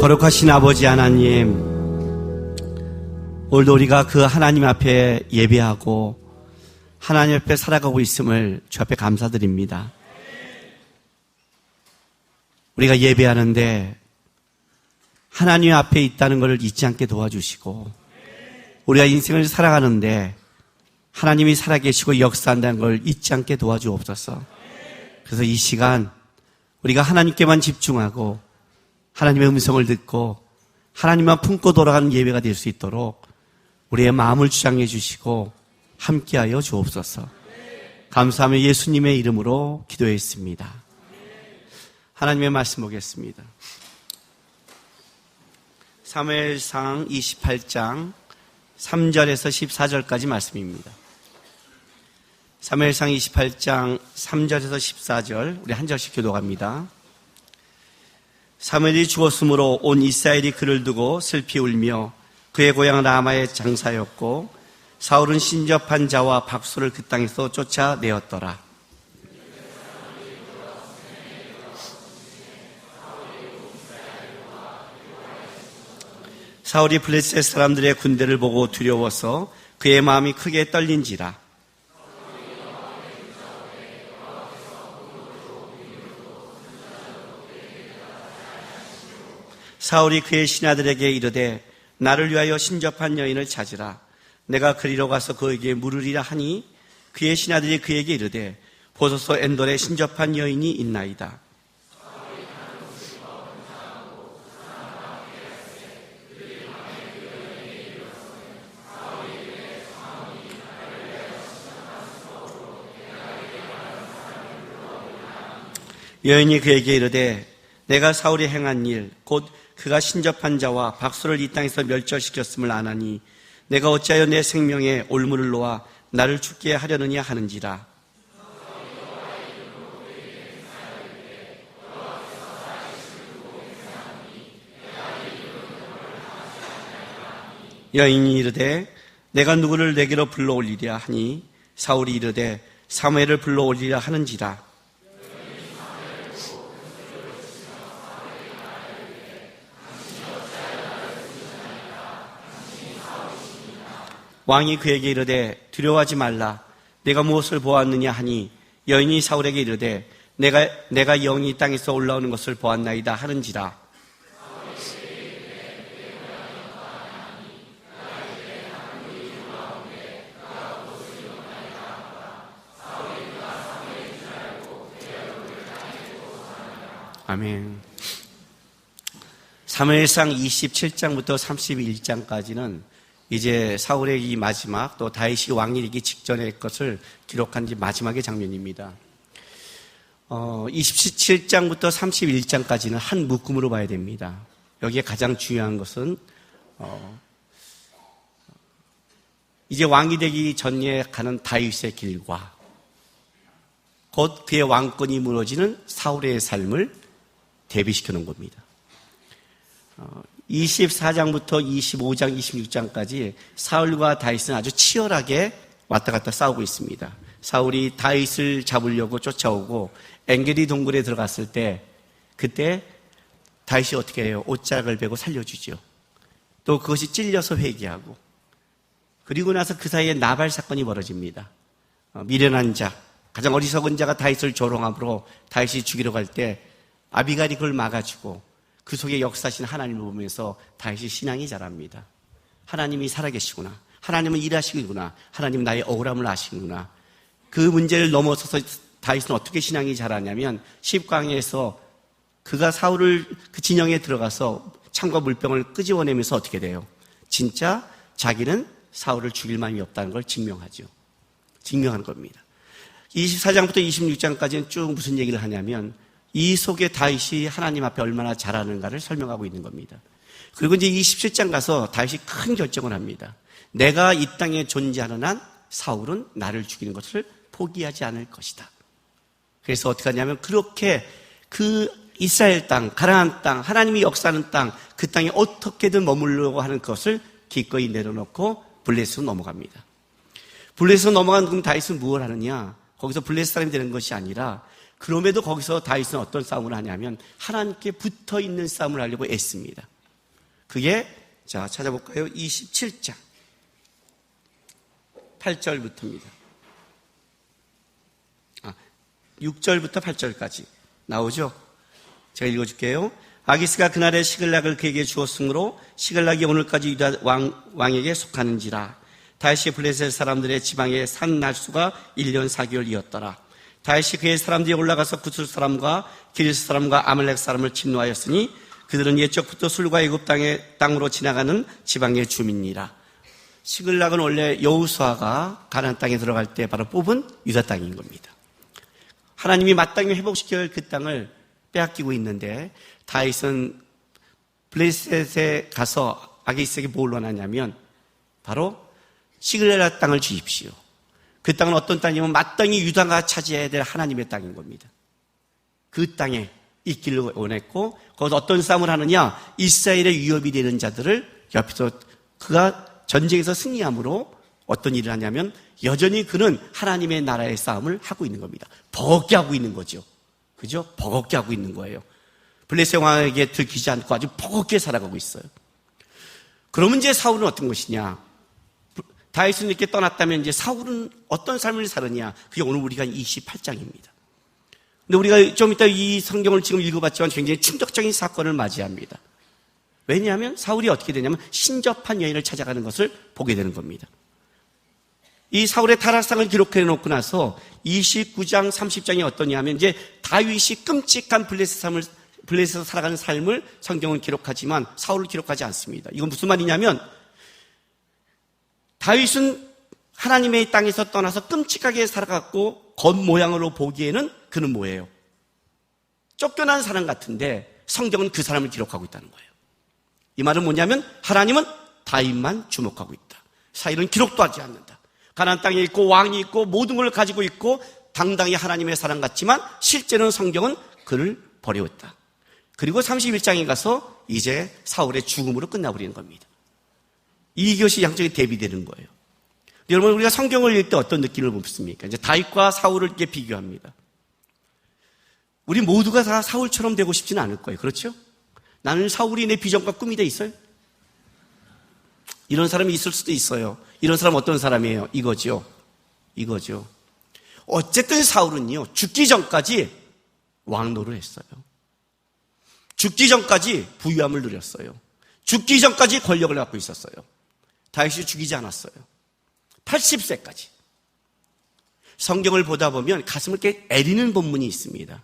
거룩하신 아버지 하나님, 오늘도 우리가 그 하나님 앞에 예배하고 하나님 앞에 살아가고 있음을 주 앞에 감사드립니다. 우리가 예배하는데 하나님 앞에 있다는 것을 잊지 않게 도와주시고, 우리가 인생을 살아가는데 하나님이 살아계시고 역사한다는 걸 잊지 않게 도와주옵소서. 그래서 이 시간 우리가 하나님께만 집중하고 하나님의 음성을 듣고 하나님만 품고 돌아가는 예배가 될 수 있도록 우리의 마음을 주장해 주시고 함께하여 주옵소서. 감사하며 예수님의 이름으로 기도했습니다. 하나님의 말씀 보겠습니다. 사무엘상 28장 3절에서 14절까지 말씀입니다. 사무엘상 28장 3절에서 14절 우리 한 절씩 교독합니다. 사무엘이 죽었으므로 온 이스라엘이 그를 두고 슬피 울며 그의 고향 라마에 장사였고 사울은 신접한 자와 박수를 그 땅에서 쫓아내었더라. 사울이 블레셋 사람들의 군대를 보고 두려워서 그의 마음이 크게 떨린지라. 사울이 그의 신하들에게 이르되 나를 위하여 신접한 여인을 찾으라. 내가 그리로 가서 그에게 물으리라 하니 그의 신하들이 그에게 이르되 보소서 엔돌에 신접한 여인이 있나이다. 여인이 그에게 이르되 내가 사울이 행한 일 곧 그가 신접한 자와 박수를 이 땅에서 멸절시켰음을 아나니 내가 어찌하여 내 생명에 올무를 놓아 나를 죽게 하려느냐 하는지라. 여인이 이르되 내가 누구를 내게로 불러올리랴 하니 사울이 이르되 사무엘을 불러올리라 하는지라. 왕이 그에게 이르되 두려워하지 말라. 내가 무엇을 보았느냐 하니 여인이 사울에게 이르되 내가 영이 땅에서 올라오는 것을 보았나이다 하는지라. 아멘. 사무엘상 27장부터 31장까지는 이제 사울의 이 마지막 또 다윗이 왕이 되기 직전의 것을 기록한 지 마지막의 장면입니다. 27장부터 31장까지는 한 묶음으로 봐야 됩니다. 여기에 가장 중요한 것은 이제 왕이 되기 전에 가는 다윗의 길과 곧 그의 왕권이 무너지는 사울의 삶을 대비시켜 놓은 겁니다. 24장부터 25장, 26장까지 사울과 다윗은 아주 치열하게 왔다 갔다 싸우고 있습니다. 사울이 다윗을 잡으려고 쫓아오고 엔게디 동굴에 들어갔을 때 그때 다윗이 어떻게 해요? 옷자락을 베고 살려주죠. 또 그것이 찔려서 회개하고, 그리고 나서 그 사이에 나발 사건이 벌어집니다. 미련한 자, 가장 어리석은 자가 다윗을 조롱함으로 다윗이 죽이러 갈 때 아비갈이 그걸 막아주고 그 속에 역사하신 하나님을 보면서 다윗이 신앙이 자랍니다. 하나님이 살아계시구나. 하나님은 일하시구나. 하나님은 나의 억울함을 아시는구나. 그 문제를 넘어서서 다윗은 어떻게 신앙이 자라냐면 10강에서 그가 사울을 그 진영에 들어가서 창과 물병을 끄집어내면서 어떻게 돼요? 진짜 자기는 사울을 죽일 마음이 없다는 걸 증명하죠. 증명하는 겁니다. 24장부터 26장까지는 쭉 무슨 얘기를 하냐면 이 속에 다윗이 하나님 앞에 얼마나 잘하는가를 설명하고 있는 겁니다. 그리고 이제 27장 가서 다윗이 큰 결정을 합니다. 내가 이 땅에 존재하는 한 사울은 나를 죽이는 것을 포기하지 않을 것이다. 그래서 어떻게 하냐면 그렇게 그 이스라엘 땅, 가나안 땅, 하나님이 역사하는 땅, 그 땅에 어떻게든 머물려고 하는 것을 기꺼이 내려놓고 블레셋으로 넘어갑니다. 블레셋으로 넘어간 그럼 다윗은 무엇을 하느냐? 거기서 블레셋 사람이 되는 것이 아니라 그럼에도 거기서 다윗은 어떤 싸움을 하냐면 하나님께 붙어있는 싸움을 하려고 애씁니다. 그게 자 찾아볼까요? 27장 8절부터입니다. 6절부터 8절까지 나오죠? 제가 읽어줄게요. 아기스가 그날의 시글락을 그에게 주었으므로 시글락이 오늘까지 유다 왕에게 속하는지라. 다윗이 블레셋 사람들의 지방에 산 날수가 1년 4개월이었더라. 다윗이 그의 사람들이 올라가서 구슬 사람과 기리스 사람과 아말렉 사람을 침노하였으니 그들은 옛적부터 술과 애굽 땅으로 지나가는 지방의 주민이라. 시글락은 원래 여호수아가 가나안 땅에 들어갈 때 바로 뽑은 유다 땅인 겁니다. 하나님이 마땅히 회복시켜야 할 그 땅을 빼앗기고 있는데 다윗은 블레셋에 가서 아기스에게 뭘 원하냐면 바로 시글락 땅을 주십시오. 그 땅은 어떤 땅이냐면 마땅히 유다가 차지해야 될 하나님의 땅인 겁니다. 그 땅에 있기를 원했고 거기서 어떤 싸움을 하느냐, 이스라엘의 위협이 되는 자들을 옆에서 그가 전쟁에서 승리함으로 어떤 일을 하냐면 여전히 그는 하나님의 나라의 싸움을 하고 있는 겁니다. 버겁게 하고 있는 거죠. 그죠? 버겁게 하고 있는 거예요. 블레셋 왕에게 들키지 않고 아주 버겁게 살아가고 있어요. 그러면 이제 사울은 어떤 것이냐? 다윗은 이렇게 떠났다면 이제 사울은 어떤 삶을 살았냐? 그게 오늘 우리가 28장입니다. 근데 우리가 좀 이따 이 성경을 지금 읽어봤지만 굉장히 충격적인 사건을 맞이합니다. 왜냐하면 사울이 어떻게 되냐면 신접한 여인을 찾아가는 것을 보게 되는 겁니다. 이 사울의 타락상을 기록해 놓고 나서 29장 30장이 어떠냐 하면 이제 다윗이 끔찍한 블레셋에서 살아가는 삶을 성경은 기록하지만 사울을 기록하지 않습니다. 이건 무슨 말이냐면 다윗은 하나님의 땅에서 떠나서 끔찍하게 살아갔고 겉모양으로 보기에는 그는 뭐예요? 쫓겨난 사람 같은데 성경은 그 사람을 기록하고 있다는 거예요. 이 말은 뭐냐면 하나님은 다윗만 주목하고 있다. 사울은 기록도 하지 않는다. 가나안 땅에 있고 왕이 있고 모든 걸 가지고 있고 당당히 하나님의 사람 같지만 실제로는 성경은 그를 버려왔다. 그리고 31장에 가서 이제 사울의 죽음으로 끝나버리는 겁니다. 이것이 양쪽에 대비되는 거예요. 여러분, 우리가 성경을 읽을 때 어떤 느낌을 받습니까? 이제 다윗과 사울을 이렇게 비교합니다. 우리 모두가 다 사울처럼 되고 싶지는 않을 거예요. 그렇죠? 나는 사울이 내 비전과 꿈이 돼 있어요? 이런 사람이 있을 수도 있어요. 이런 사람 어떤 사람이에요? 이거죠. 어쨌든 사울은요, 죽기 전까지 왕노를 했어요. 죽기 전까지 부유함을 누렸어요. 죽기 전까지 권력을 갖고 있었어요. 다윗이 죽이지 않았어요. 80세까지. 성경을 보다 보면 가슴을 이렇게 애리는 본문이 있습니다.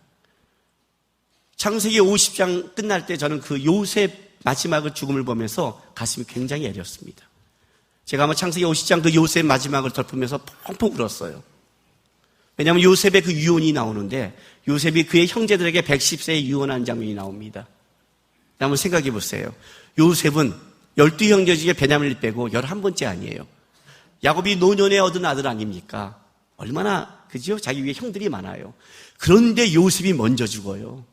창세기 50장 끝날 때 저는 그 요셉 마지막을 죽음을 보면서 가슴이 굉장히 애렸습니다. 제가 아마 창세기 50장 그 요셉 마지막을 덮으면서 펑펑 울었어요. 왜냐하면 요셉의 그 유언이 나오는데 요셉이 그의 형제들에게 110세에 유언한 장면이 나옵니다. 한번 생각해 보세요. 요셉은 12형제 중에 베냐민을 빼고 11번째 아니에요. 야곱이 노년에 얻은 아들 아닙니까? 얼마나 그죠? 자기 위에 형들이 많아요. 그런데 요셉이 먼저 죽어요.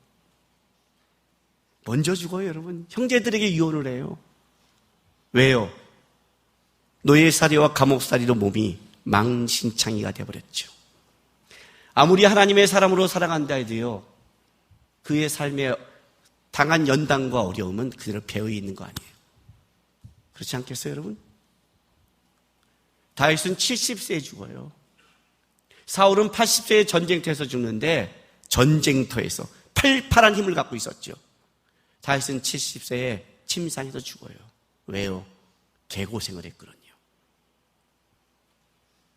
여러분. 형제들에게 유언을 해요. 왜요? 노예살이와 감옥살이로 몸이 망신창이가 되어버렸죠. 아무리 하나님의 사람으로 살아간다 해도요, 그의 삶에 당한 연단과 어려움은 그대로 배어 있는 거 아니에요. 그렇지 않겠어요, 여러분? 다윗은 70세에 죽어요. 사울은 80세에 전쟁터에서 죽는데 전쟁터에서 팔팔한 힘을 갖고 있었죠. 다윗은 70세에 침상에서 죽어요. 왜요? 개고생을 했거든요.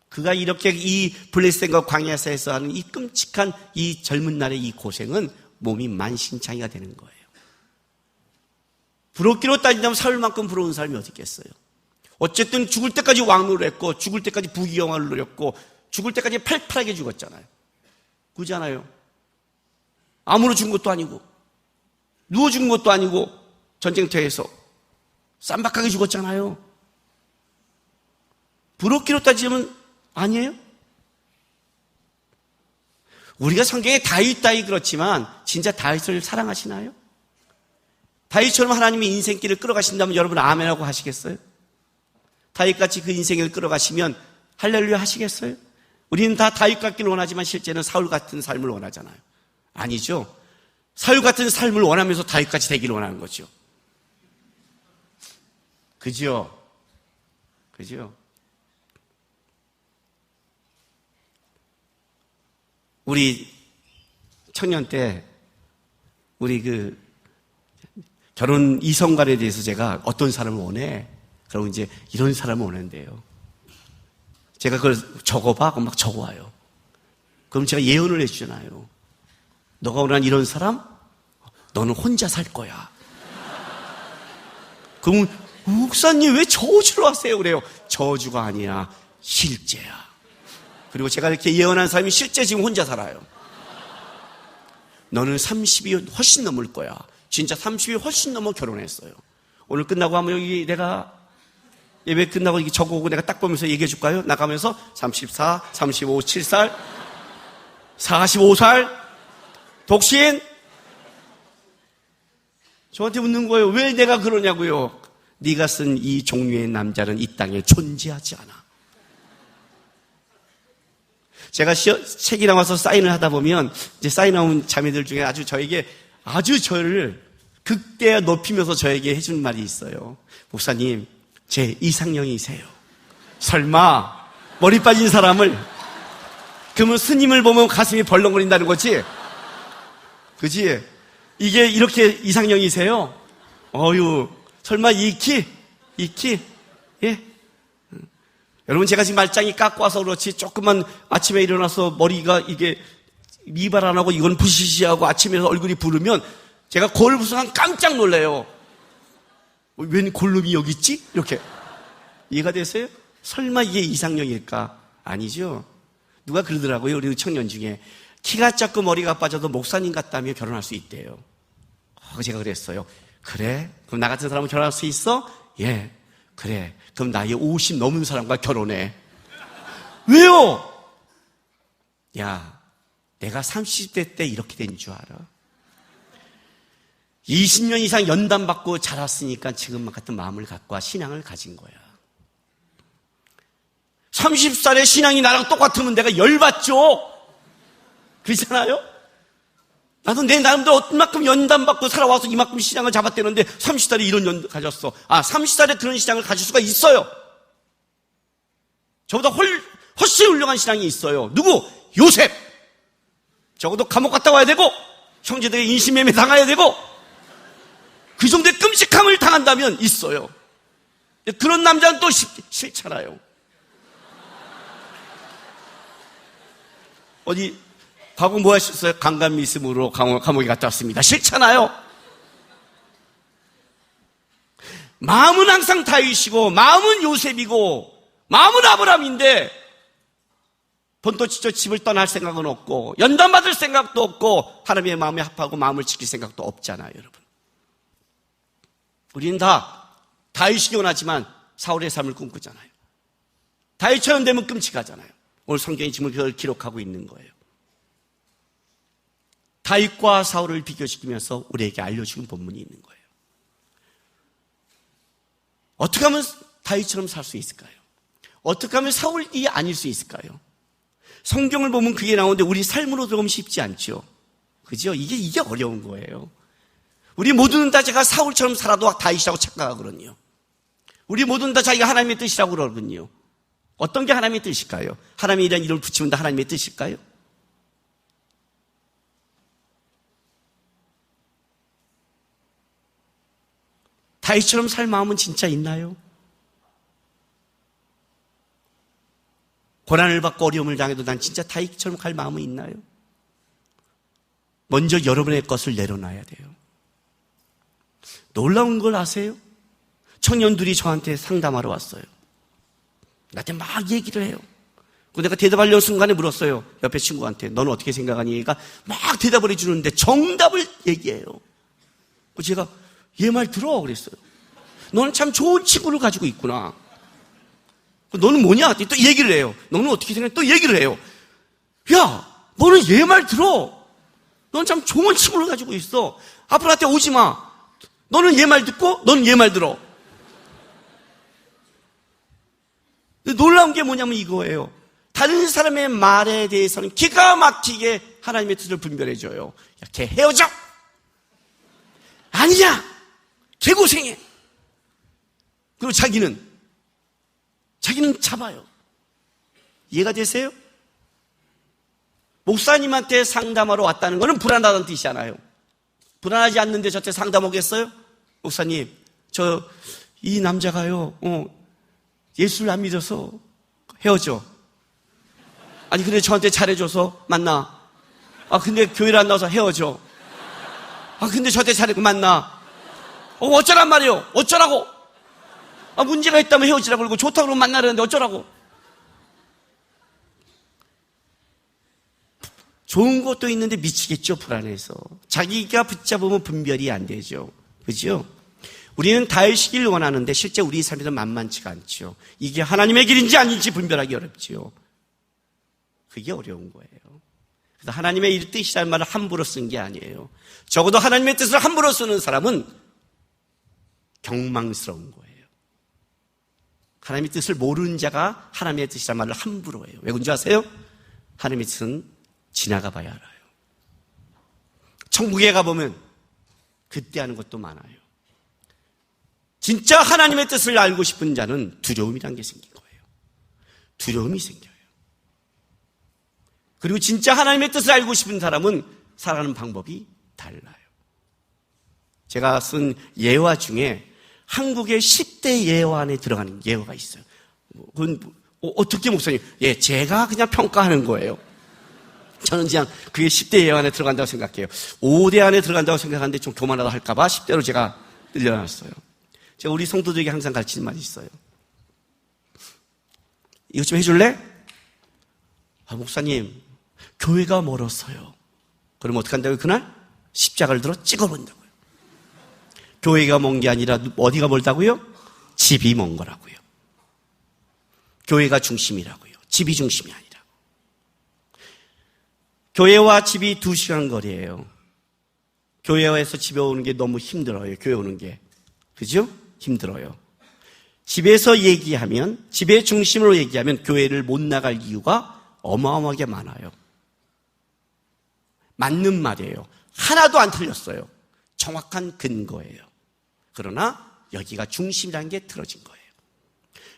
그가 이렇게 이 블레셋과 광야에서 하는 이 끔찍한 이 젊은 날의 이 고생은 몸이 만신창이가 되는 거예요. 부럽기로 따진다면 사울만큼 부러운 사람이 어디 있겠어요? 어쨌든 죽을 때까지 왕노를 했고 죽을 때까지 부귀영화를 누렸고 죽을 때까지 팔팔하게 죽었잖아요. 그렇잖아요. 암으로 죽은 것도 아니고 누워 죽은 것도 아니고 전쟁터에서 쌈박하게 죽었잖아요. 부럽기로 따지면 아니에요? 우리가 성경에 다윗 그렇지만 진짜 다윗을 사랑하시나요? 다윗처럼 하나님의 인생길을 끌어가신다면 여러분 아멘하고 하시겠어요? 다윗같이 그 인생을 끌어가시면 할렐루야 하시겠어요? 우리는 다 다윗 같기를 원하지만 실제는 사울 같은 삶을 원하잖아요. 아니죠. 사울 같은 삶을 원하면서 다윗같이 되기를 원하는 거죠. 그죠? 그죠? 우리 청년 때 우리 결혼 이성간에 대해서 제가 어떤 사람을 원해? 그러고 이제 이런 사람을 원한대요. 제가 그걸 적어봐? 그럼 막 적어와요. 그럼 제가 예언을 해주잖아요. 너가 원하는 이런 사람? 너는 혼자 살 거야. 그러면 목사님 왜 저주를 하세요? 그래요. 저주가 아니야. 실제야. 그리고 제가 이렇게 예언한 사람이 실제 지금 혼자 살아요. 너는 30이 훨씬 넘을 거야. 진짜 30이 훨씬 넘어 결혼했어요. 오늘 끝나고 하면 여기 내가 예배 끝나고 이게 적어오고 내가 딱 보면서 얘기해 줄까요? 나가면서 34, 35, 7살, 45살, 독신. 저한테 묻는 거예요. 왜 내가 그러냐고요. 네가 쓴 이 종류의 남자는 이 땅에 존재하지 않아. 제가 책이 나와서 사인을 하다 보면 이제 사인하는 자매들 중에 아주 저를 극대화 높이면서 저에게 해준 말이 있어요. 목사님, 제 이상형이세요. 설마 머리 빠진 사람을, 그러면 스님을 보면 가슴이 벌렁거린다는 거지? 그지? 이게 이렇게 이상형이세요? 어유, 설마 이 키? 예? 여러분, 제가 지금 말짱이 깎고 와서 그렇지, 조금만 아침에 일어나서 머리가 이게 미발 안 하고 이건 부시시하고 아침에 얼굴이 부르면 제가 거울 보면 깜짝 놀래요. 웬 골룸이 여기 있지? 이렇게. 이해가 되세요? 설마 이게 이상형일까? 아니죠. 누가 그러더라고요. 우리 청년 중에. 키가 작고 머리가 빠져도 목사님 같다며 결혼할 수 있대요. 제가 그랬어요. 그래? 그럼 나 같은 사람은 결혼할 수 있어? 예. 그래. 그럼 나이 50 넘은 사람과 결혼해. 왜요? 야, 내가 30대 때 이렇게 된 줄 알아? 20년 이상 연단받고 자랐으니까 지금 같은 마음을 갖고 신앙을 가진 거야. 30살의 신앙이 나랑 똑같으면 내가 열받죠? 그렇잖아요? 나도 내 나름대로 어만큼 연단받고 살아와서 이만큼 신앙을 잡았대는데 30살에 이런 연 가졌어. 30살에 그런 신앙을 가질 수가 있어요. 저보다 훨씬 훌륭한 신앙이 있어요. 누구? 요셉. 적어도 감옥 갔다 와야 되고 형제들에게 인신매매 당해야 되고 그 정도의 끔찍함을 당한다면 있어요. 그런 남자는 또 싫잖아요. 어디 과거 뭐 하셨어요? 강간미습으로 감옥에 갔다 왔습니다. 싫잖아요. 마음은 항상 다윗이고 마음은 요셉이고 마음은 아브라함인데 본토지쪽 집을 떠날 생각은 없고 연단받을 생각도 없고 하나님의 마음에 합하고 마음을 지킬 생각도 없잖아요. 여러분, 우리는 다 다윗이 원하지만 사울의 삶을 꿈꾸잖아요. 다윗처럼 되면 끔찍하잖아요. 오늘 성경이 지금 그걸 기록하고 있는 거예요. 다윗과 사울을 비교시키면서 우리에게 알려주는 본문이 있는 거예요. 어떻게 하면 다윗처럼 살 수 있을까요? 어떻게 하면 사울이 아닐 수 있을까요? 성경을 보면 그게 나오는데 우리 삶으로 들어오면 쉽지 않죠. 그죠? 이게 어려운 거예요. 우리 모두는 다 제가 사울처럼 살아도 다윗이라고 착각하거든요. 우리 모두는 다 자기가 하나님의 뜻이라고 그러거든요. 어떤 게 하나님의 뜻일까요? 하나님이라는 이름을 붙이면 다 하나님의 뜻일까요? 다윗처럼 살 마음은 진짜 있나요? 고난을 받고 어려움을 당해도 난 진짜 다윗처럼 갈 마음은 있나요? 먼저 여러분의 것을 내려놔야 돼요. 놀라운 걸 아세요? 청년들이 저한테 상담하러 왔어요. 나한테 막 얘기를 해요. 내가 대답하려는 순간에 물었어요. 옆에 친구한테. 너는 어떻게 생각하니? 얘가 막 대답을 해주는데 정답을 얘기해요. 제가 얘 말 들어 그랬어요. 너는 참 좋은 친구를 가지고 있구나. 너는 뭐냐? 또 얘기를 해요. 너는 어떻게 생각해? 또 얘기를 해요. 야, 너는 얘 말 들어. 너는 참 좋은 친구를 가지고 있어. 앞으로 나한테 오지 마. 너는 얘 말 듣고 너는 얘 말 들어. 놀라운 게 뭐냐면 이거예요. 다른 사람의 말에 대해서는 기가 막히게 하나님의 뜻을 분별해줘요. 야, 걔 헤어져! 아니야! 걔 고생해! 그리고 자기는 잡아요. 이해가 되세요? 목사님한테 상담하러 왔다는 것은 불안하다는 뜻이잖아요. 불안하지 않는데 저한테 상담 오겠어요? 목사님, 이 남자가요, 예수를 안 믿어서 헤어져. 아니, 근데 저한테 잘해줘서 만나. 근데 교회를 안 나와서 헤어져. 근데 저한테 잘해고 만나. 어쩌란 말이에요? 어쩌라고? 문제가 있다면 헤어지라고 그러고 좋다고 그러면 만나려는데 어쩌라고? 좋은 것도 있는데 미치겠죠, 불안해서. 자기가 붙잡으면 분별이 안 되죠. 그죠? 우리는 다윗이길 원하는데 실제 우리 삶에서 만만치가 않죠. 이게 하나님의 길인지 아닌지 분별하기 어렵죠. 그게 어려운 거예요. 그래서 하나님의 뜻이라는 말을 함부로 쓴 게 아니에요. 적어도 하나님의 뜻을 함부로 쓰는 사람은 경망스러운 거예요. 하나님의 뜻을 모르는 자가 하나님의 뜻이라는 말을 함부로 해요. 왜 그런지 아세요? 하나님의 뜻은 지나가 봐야 알아요. 천국에 가보면 그때 하는 것도 많아요. 진짜 하나님의 뜻을 알고 싶은 자는 두려움이란 게 생긴 거예요. 두려움이 생겨요. 그리고 진짜 하나님의 뜻을 알고 싶은 사람은 살아가는 방법이 달라요. 제가 쓴 예화 중에 한국의 10대 예화 안에 들어가는 예화가 있어요. 그건 어떻게 목사님? 제가 그냥 평가하는 거예요. 저는 그냥 그게 10대 예화 안에 들어간다고 생각해요. 5대 안에 들어간다고 생각하는데 좀 교만하다 할까봐 10대로 제가 늘려놨어요. 제가 우리 성도들에게 항상 가르치는 말이 있어요. 이것 좀 해줄래? 목사님, 교회가 멀었어요. 그럼 어떻게 한다고요? 그날 십자가를 들어 찍어본다고요. 교회가 먼 게 아니라 어디가 멀다고요? 집이 먼 거라고요. 교회가 중심이라고요. 집이 중심이 아니라. 교회와 집이 2시간 거리예요. 교회에서 집에 오는 게 너무 힘들어요. 교회 오는 게. 그죠? 힘들어요. 집에서 얘기하면, 집의 중심으로 얘기하면 교회를 못 나갈 이유가 어마어마하게 많아요. 맞는 말이에요. 하나도 안 틀렸어요. 정확한 근거예요. 그러나 여기가 중심이라는 게 틀어진 거예요.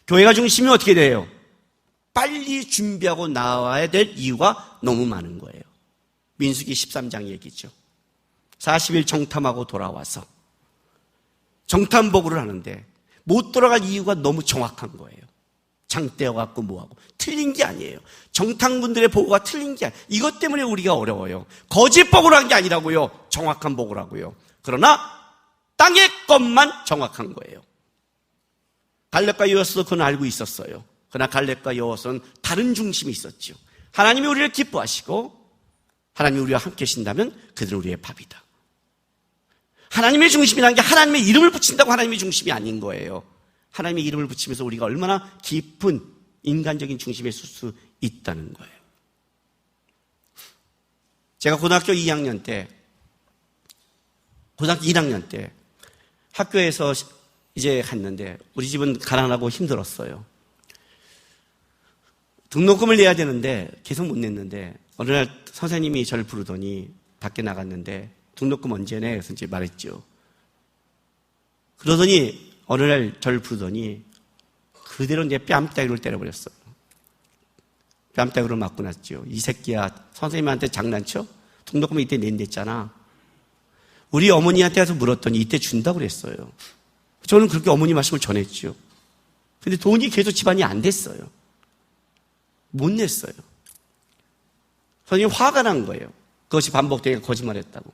교회가 중심이면 어떻게 돼요? 빨리 준비하고 나와야 될 이유가 너무 많은 거예요. 민수기 13장 얘기죠. 40일 정탐하고 돌아와서 정탐복을 하는데 못 돌아갈 이유가 너무 정확한 거예요. 장대여갖고 뭐하고. 틀린 게 아니에요. 정탐군들의 보고가 틀린 게 아니에요. 이것 때문에 우리가 어려워요. 거짓 복을 한 게 아니라고요. 정확한 복을 하고요. 그러나 땅의 것만 정확한 거예요. 갈렙과 여호수아도 그건 알고 있었어요. 그러나 갈렙과 여호수아는 다른 중심이 있었죠. 하나님이 우리를 기뻐하시고 하나님이 우리와 함께 하신다면 그들은 우리의 밥이다. 하나님의 중심이라는 게 하나님의 이름을 붙인다고 하나님의 중심이 아닌 거예요. 하나님의 이름을 붙이면서 우리가 얼마나 깊은 인간적인 중심에 설 수 있다는 거예요. 제가 고등학교 1학년 때 학교에서 이제 갔는데 우리 집은 가난하고 힘들었어요. 등록금을 내야 되는데 계속 못 냈는데 어느 날 선생님이 저를 부르더니 밖에 나갔는데 등록금 언제 내? 그래서 이제 말했죠. 그러더니 어느 날 저를 부르더니 그대로 내 뺨따구를 때려버렸어요. 뺨따구를 맞고 났죠. 이 새끼야, 선생님한테 장난쳐? 등록금 이때 낸댔잖아. 우리 어머니한테 가서 물었더니 이때 준다고 그랬어요. 저는 그렇게 어머니 말씀을 전했죠. 근데 돈이 계속 집안이 안 됐어요. 못 냈어요. 선생님이 화가 난 거예요. 그것이 반복되게 거짓말했다고.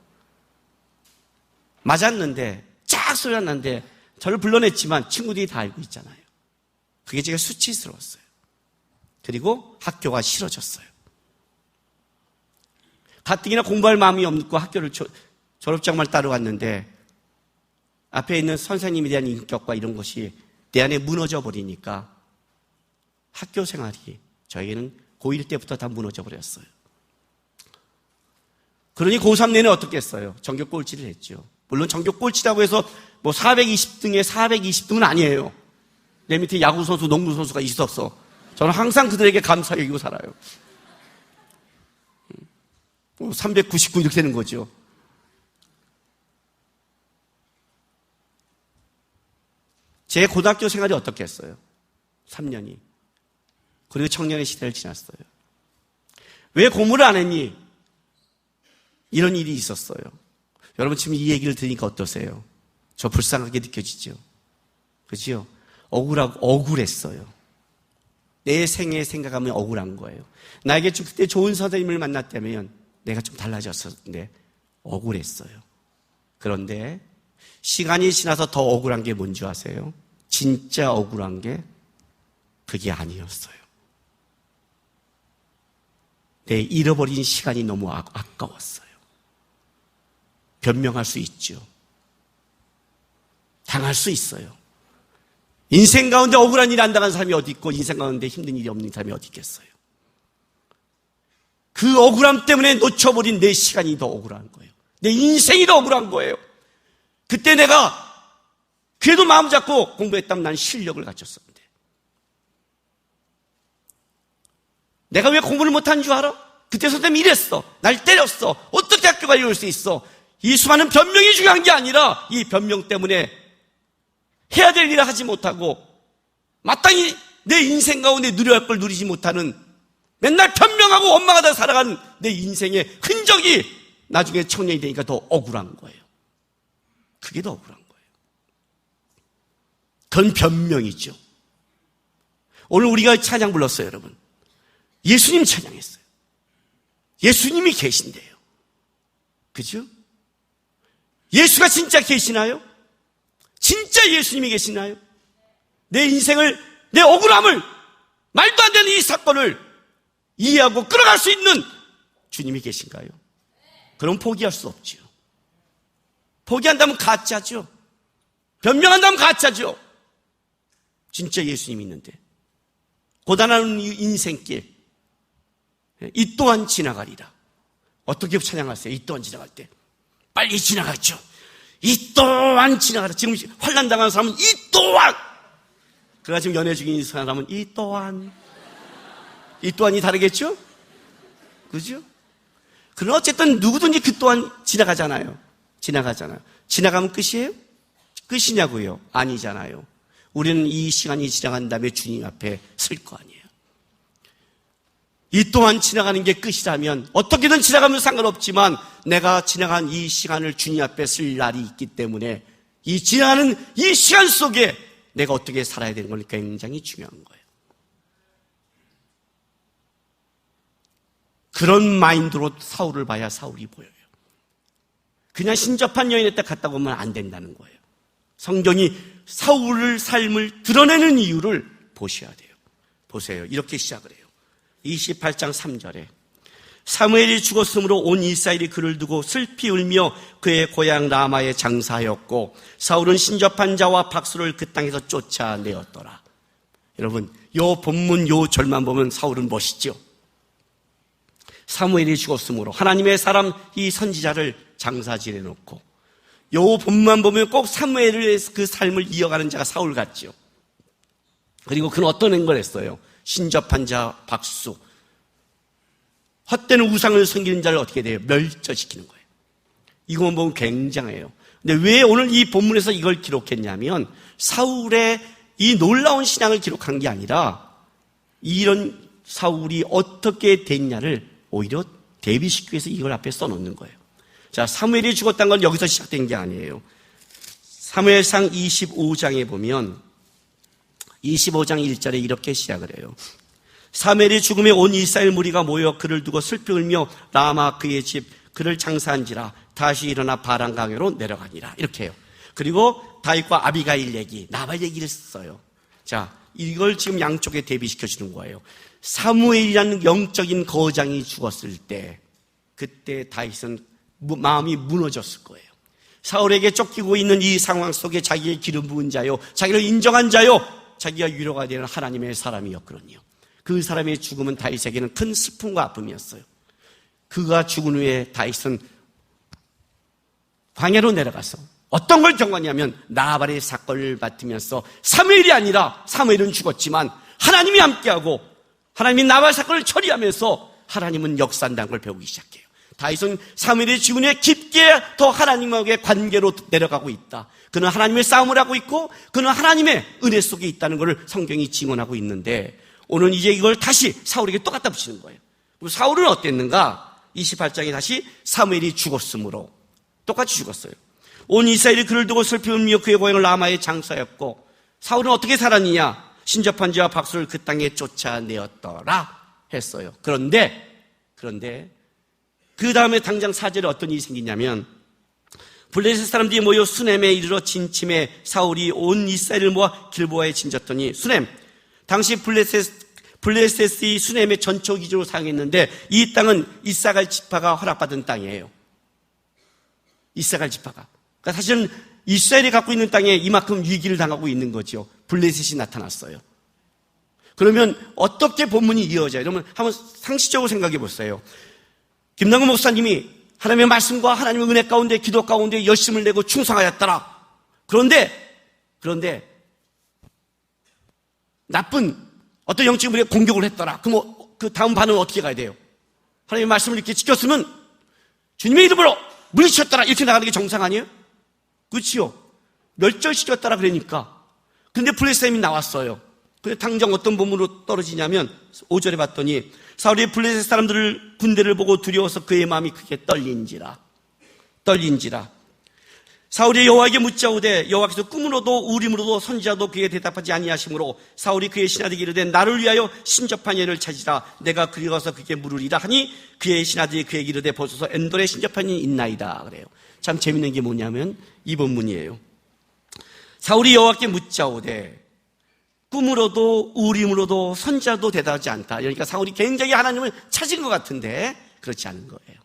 맞았는데 쫙 소리가 났는데 저를 불러냈지만 친구들이 다 알고 있잖아요. 그게 제가 수치스러웠어요. 그리고 학교가 싫어졌어요. 가뜩이나 공부할 마음이 없고 학교를 졸업장만 따러 갔는데 앞에 있는 선생님에 대한 인격과 이런 것이 내 안에 무너져 버리니까 학교 생활이 저에게는 고1 때부터 다 무너져 버렸어요. 그러니 고3 내내 어떻게 했어요? 전교 꼴찌를 했죠. 물론 전교 꼴찌라고 해서 뭐 420등에 420등은 아니에요. 내 밑에 야구선수, 농구선수가 있었어. 저는 항상 그들에게 감사 여기고 살아요. 399 이렇게 되는 거죠. 제 고등학교 생활이 어떻겠어요? 3년이. 그리고 청년의 시대를 지났어요. 왜 공부를 안 했니? 이런 일이 있었어요. 여러분 지금 이 얘기를 들으니까 어떠세요? 저 불쌍하게 느껴지죠? 그죠? 억울했어요. 내 생에 생각하면 억울한 거예요. 나에게 좀 그때 좋은 선생님을 만났다면 내가 좀 달라졌었는데 억울했어요. 그런데 시간이 지나서 더 억울한 게 뭔지 아세요? 진짜 억울한 게 그게 아니었어요. 내 잃어버린 시간이 너무 아까웠어요. 변명할 수 있죠. 당할 수 있어요. 인생 가운데 억울한 일 안 당한 사람이 어디 있고 인생 가운데 힘든 일이 없는 사람이 어디 있겠어요. 그 억울함 때문에 놓쳐버린 내 시간이 더 억울한 거예요. 내 인생이 더 억울한 거예요. 그때 내가 그래도 마음 잡고 공부했다면 난 실력을 갖췄었는데 내가 왜 공부를 못한 줄 알아? 그때 선생님이 이랬어. 날 때렸어. 어떻게 학교가 이럴 수 있어? 이 수많은 변명이 중요한 게 아니라 이 변명 때문에 해야 될 일을 하지 못하고 마땅히 내 인생 가운데 누려야 할 걸 누리지 못하는 맨날 변명하고 원망하다 살아가는 내 인생의 흔적이 나중에 청년이 되니까 더 억울한 거예요. 그게 더 억울한 거예요. 그건 변명이죠. 오늘 우리가 찬양 불렀어요, 여러분. 예수님 찬양했어요. 예수님이 계신데요. 그죠? 예수가 진짜 계시나요? 진짜 예수님이 계시나요? 내 인생을, 내 억울함을, 말도 안 되는 이 사건을 이해하고 끌어갈 수 있는 주님이 계신가요? 그럼 포기할 수 없죠. 포기한다면 가짜죠. 변명한다면 가짜죠. 진짜 예수님이 있는데 고단한 인생길 이 또한 지나가리라. 어떻게 찬양하세요? 이 또한 지나갈 때 빨리 지나갔죠. 이 또한 지나가라. 지금 환난 당한 사람은 이 또한. 그러나 지금 연애 중인 사람은 이 또한이 다르겠죠? 그죠? 그러나 어쨌든 누구든지 그 또한 지나가잖아요. 지나가면 끝이에요? 끝이냐고요? 아니잖아요. 우리는 이 시간이 지나간 다음에 주님 앞에 설 거 아니에요. 이 또한 지나가는 게 끝이라면 어떻게든 지나가면 상관없지만 내가 지나간 이 시간을 주님 앞에 쓸 날이 있기 때문에 이 지나가는 이 시간 속에 내가 어떻게 살아야 되는 건 굉장히 중요한 거예요. 그런 마인드로 사울을 봐야 사울이 보여요. 그냥 신접한 여인한테 갔다 오면 안 된다는 거예요. 성경이 사울의 삶을 드러내는 이유를 보셔야 돼요. 보세요. 이렇게 시작을 해요. 28장 3절에 사무엘이 죽었으므로 온 이스라엘이 그를 두고 슬피 울며 그의 고향 라마에 장사하였고 사울은 신접한 자와 박수를 그 땅에서 쫓아내었더라. 여러분, 요 본문 요 절만 보면 사울은 멋있죠. 사무엘이 죽었으므로 하나님의 사람 이 선지자를 장사 지내놓고 요 본문만 보면 꼭 사무엘의 그 삶을 이어가는 자가 사울 같죠. 그리고 그는 어떤 행동을 했어요? 신접한 자 박수. 헛되는 우상을 섬기는 자를 어떻게 돼요? 멸절시키는 거예요. 이것만 보면 굉장해요. 근데 왜 오늘 이 본문에서 이걸 기록했냐면 사울의 이 놀라운 신앙을 기록한 게 아니라 이런 사울이 어떻게 됐냐를 오히려 대비시키기 위해서 이걸 앞에 써놓는 거예요. 자, 사무엘이 죽었다는 건 여기서 시작된 게 아니에요. 사무엘상 25장에 보면 25장 1절에 이렇게 시작을 해요. 사무엘이 죽음에 온 이스라엘 무리가 모여 그를 두고 슬피 울며 라마 그의 집 그를 장사한지라 다시 일어나 바란 강으로 내려가니라. 이렇게 해요. 그리고 다윗과 아비가일 얘기, 나발 얘기를 써요. 자, 이걸 지금 양쪽에 대비시켜 주는 거예요. 사무엘이라는 영적인 거장이 죽었을 때 그때 다윗은 마음이 무너졌을 거예요. 사울에게 쫓기고 있는 이 상황 속에 자기의 기름 부은 자요, 자기를 인정한 자요, 자기가 위로가 되는 하나님의 사람이었거든요. 그 사람의 죽음은 다윗에게는 큰 슬픔과 아픔이었어요. 그가 죽은 후에 다윗은 광야로 내려가서 어떤 걸 경험하냐면 나발의 사건을 맡으면서 사무엘이 아니라 사무엘은 죽었지만 하나님이 함께하고 하나님이 나발 사건을 처리하면서 하나님은 역사한다는 걸 배우기 시작해요. 다윗은 사무엘의 죽은 후에 깊게 더 하나님과의 관계로 내려가고 있다. 그는 하나님의 싸움을 하고 있고 그는 하나님의 은혜 속에 있다는 것을 성경이 증언하고 있는데 오늘 이제 이걸 다시 사울에게 또 갖다 붙이는 거예요. 그리고 사울은 어땠는가? 28장에 다시 사무엘이 죽었으므로 똑같이 죽었어요. 온 이스라엘이 그를 두고 슬피 울며 그의 고향을 라마에 장사였고 사울은 어떻게 살았느냐? 신접한 자와 박수를 그 땅에 쫓아내었더라 했어요. 그런데 그 다음에 당장 4절에 어떤 일이 생기냐면 블레셋 사람들이 모여 수넴에 이르러 진침해 사울이 온 이스라엘을 모아 길보아에 진졌더니 수넴, 당시 블레셋이 수넴의 전초 기지로 사용했는데 이 땅은 이사갈 지파가 허락받은 땅이에요. 이사갈 지파가. 그러니까 사실은 이스라엘이 갖고 있는 땅에 이만큼 위기를 당하고 있는 거죠. 블레셋이 나타났어요. 그러면 어떻게 본문이 이어져요? 그러면 한번 상식적으로 생각해 보세요. 김남근 목사님이 하나님의 말씀과 하나님의 은혜 가운데 기도 가운데 열심을 내고 충성하였더라. 그런데 나쁜 어떤 영적인 분이 공격을 했더라. 그럼 그 다음 반응은 어떻게 가야 돼요? 하나님의 말씀을 이렇게 지켰으면 주님의 이름으로 물리쳤더라 이렇게 나가는 게 정상 아니에요? 그렇지요. 멸절시켰더라 그러니까. 근데 블레셋이 나왔어요. 근데 당장 어떤 본문으로 떨어지냐면 5절에 봤더니 사울이 블레셋 사람들을 군대를 보고 두려워서 그의 마음이 크게 떨린지라. 사울이 여호와에게 묻자오되 여호와께서 꿈으로도 우림으로도 선지자도 그에게 대답하지 아니하시므로 사울이 그의 신하들에게 이르되 나를 위하여 신접한 여인을 찾으라. 내가 그리 가서 그에게 물으리라 하니 그의 신하들이 그에게 이르되 보소서 엔돌에 신접한 여인이 있나이다 그래요. 참 재밌는 게 뭐냐면 이 본문이에요. 사울이 여호와께 묻자오되 꿈으로도 우림으로도 선지자도 대답하지 않다. 그러니까 사울이 굉장히 하나님을 찾은 것 같은데 그렇지 않은 거예요.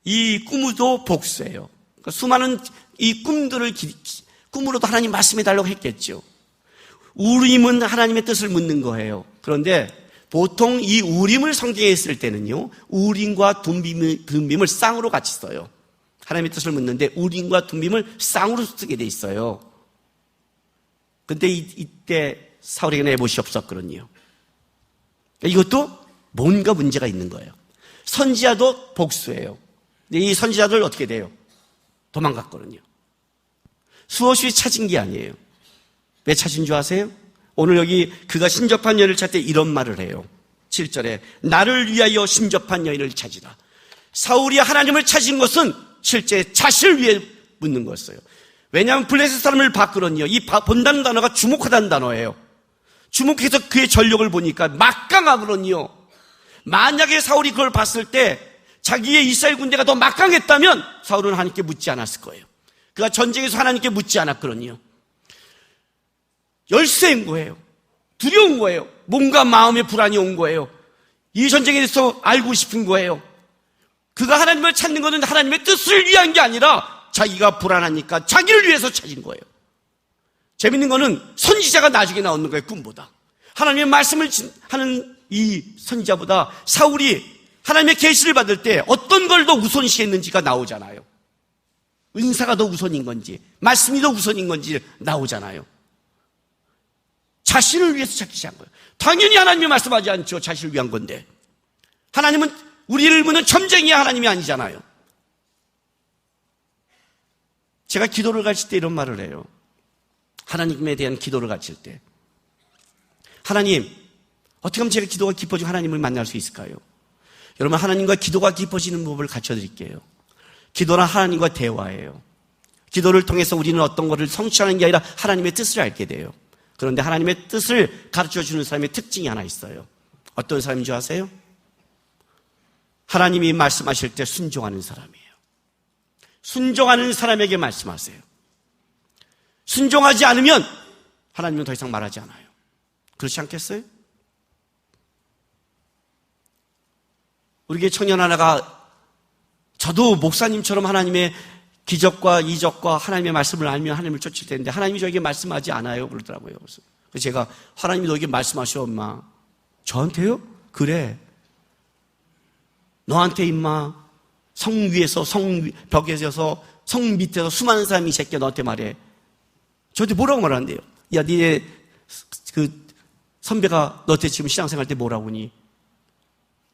이 꿈도 복수예요. 그러니까 수많은 이 꿈들을 꿈으로도 하나님 말씀해달라고 했겠죠. 우림은 하나님의 뜻을 묻는 거예요. 그런데 보통 이 우림을 성경에 쓸 때는요, 우림과 둠빔을 쌍으로 같이 써요. 하나님의 뜻을 묻는데 우림과 둠빔을 쌍으로 쓰게 돼 있어요. 근데 이때 사울에게 내봇이 없었거든요. 이것도 뭔가 문제가 있는 거예요. 선지자도 복수예요. 근데 이 선지자들 어떻게 돼요? 도망갔거든요. 수없이 찾은 게 아니에요. 왜 찾은 줄 아세요? 오늘 여기 그가 신접한 여인을 찾을 때 이런 말을 해요. 7절에 나를 위하여 신접한 여인을 찾으라. 사울이 하나님을 찾은 것은 실제 자신을 위해 묻는 거였어요. 왜냐하면 블레셋 사람을 봤거든요. 이 본다는 단어가 주목하다는 단어예요. 주목해서 그의 전력을 보니까 막강하거든요. 만약에 사울이 그걸 봤을 때 자기의 이스라엘 군대가 더 막강했다면 사울은 하나님께 묻지 않았을 거예요. 그가 전쟁에서 하나님께 묻지 않았거든요. 열세인 거예요. 두려운 거예요. 뭔가 마음의 불안이 온 거예요. 이 전쟁에 대해서 알고 싶은 거예요. 그가 하나님을 찾는 것은 하나님의 뜻을 위한 게 아니라 자기가 불안하니까 자기를 위해서 찾은 거예요. 재밌는 거는 선지자가 나중에 나오는 거예요. 꿈보다. 하나님의 말씀을 하는 이 선지자보다 사울이 하나님의 계시를 받을 때 어떤 걸 더 우선시했는지가 나오잖아요. 은사가 더 우선인 건지 말씀이 더 우선인 건지 나오잖아요. 자신을 위해서 찾기 시작한 거예요. 당연히 하나님이 말씀하지 않죠. 자신을 위한 건데. 하나님은 우리를 묻는 점쟁이 하나님이 아니잖아요. 제가 기도를 가르칠 때 이런 말을 해요. 하나님에 대한 기도를 가르칠 때. 하나님, 어떻게 하면 제가 기도가 깊어지고 하나님을 만날 수 있을까요? 여러분, 하나님과 기도가 깊어지는 법을 가르쳐 드릴게요. 기도는 하나님과 대화예요. 기도를 통해서 우리는 어떤 것을 성취하는 게 아니라 하나님의 뜻을 알게 돼요. 그런데 하나님의 뜻을 가르쳐 주는 사람의 특징이 하나 있어요. 어떤 사람인 줄 아세요? 하나님이 말씀하실 때 순종하는 사람이에요. 순종하는 사람에게 말씀하세요. 순종하지 않으면 하나님은 더 이상 말하지 않아요. 그렇지 않겠어요? 우리 교회 청년 하나가 저도 목사님처럼 하나님의 기적과 이적과 하나님의 말씀을 알면 하나님을 쫓을 텐데 하나님이 저에게 말씀하지 않아요 그러더라고요. 그래서 제가 하나님이 너에게 말씀하셔 엄마. 저한테요? 그래. 너한테 임마 성 위에서 성 벽에서 성 밑에서 수많은 사람이 이 새끼야 너한테 말해. 저한테 뭐라고 말하는데요? 야 니네 그 선배가 너한테 지금 신앙생활 때 뭐라고 하니?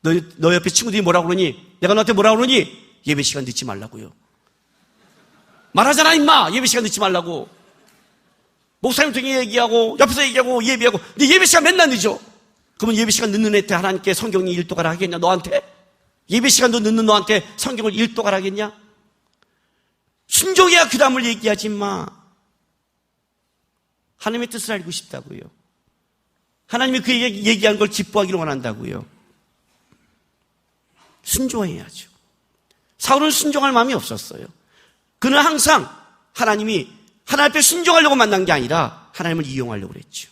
너 옆에 친구들이 뭐라고 그러니? 내가 너한테 뭐라 그러니? 예배 시간 늦지 말라고요. 말하잖아 임마. 예배 시간 늦지 말라고. 목사님 등에 얘기하고 옆에서 얘기하고 예배하고. 근데 예배 시간 맨날 늦어. 그러면 예배 시간 늦는 애한테 하나님께 성경이 일도가라 하겠냐? 너한테? 예배 시간도 늦는 너한테 성경을 일도가라 하겠냐? 순종해야 그 다음을 얘기하지 마. 하나님의 뜻을 알고 싶다고요. 하나님이 그에게 얘기한 걸 기뻐하기를 원한다고요. 순종해야죠. 사울은 순종할 마음이 없었어요. 그는 항상 하나님 앞에 순종하려고 만난 게 아니라 하나님을 이용하려고 그랬죠.